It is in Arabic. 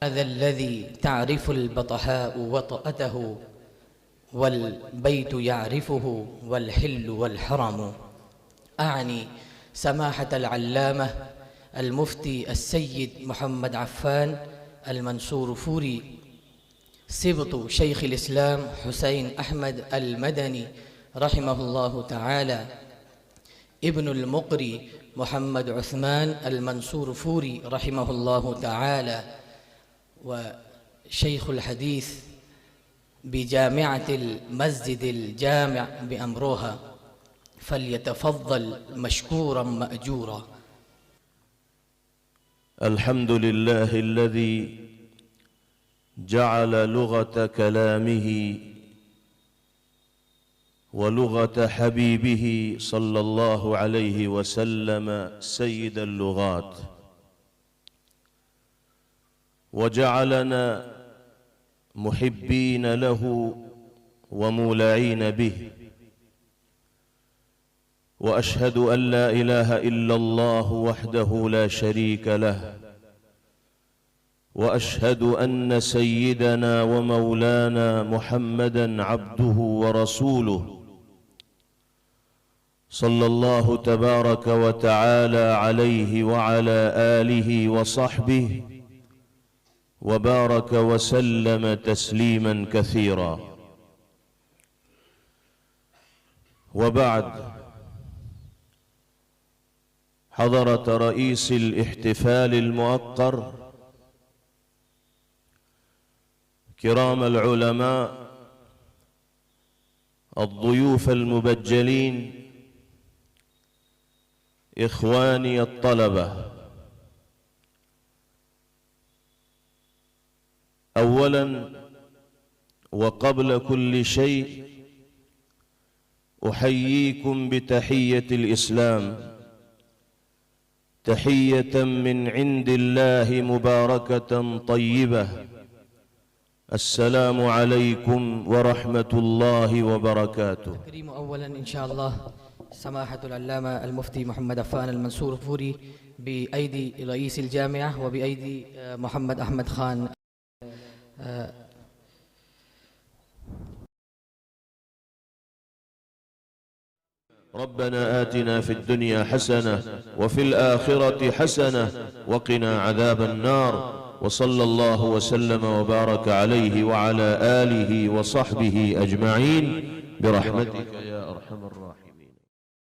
هذا الذي تعرف البطحاء وطأته، والبيت يعرفه والحل والحرم. أعني سماحة العلامة المفتي السيد محمد عفان المنصور فوري، سبط شيخ الإسلام حسين أحمد المدني رحمه الله تعالى، ابن المقري محمد عثمان المنصور فوري رحمه الله تعالى، وشيخ الحديث بجامعة المسجد الجامع بأمروها، فليتفضل مشكورا مأجورا. الحمد لله الذي جعل لغة كلامه ولغة حبيبه صلى الله عليه وسلم سيد اللغات، وجعلنا محبين له ومولعين به. وأشهد أن لا إله إلا الله وحده لا شريك له، وأشهد أن سيدنا ومولانا محمدًا عبده ورسوله، صلى الله تبارك وتعالى عليه وعلى آله وصحبه، وبارك وسلم تسليماً كثيراً. وبعد، حضرة رئيس الاحتفال المؤقر، كرام العلماء، الضيوف المبجلين، إخواني الطلبة، أولاً وقبل كل شيء أحييكم بتحية الإسلام، تحية من عند الله مباركة طيبة. السلام عليكم ورحمة الله وبركاته. تكريم أولا إن شاء الله سماحة العلامة المفتي محمد عفان المنصور فوري بأيدي رئيس الجامعة وبأيدي محمد أحمد خان. ربنا آتنا في الدنيا حسنة وفي الآخرة حسنة وقنا عذاب النار، وصلى الله وسلم وبارك عليه وعلى آله وصحبه أجمعين برحمتك يا أرحم الراحمين.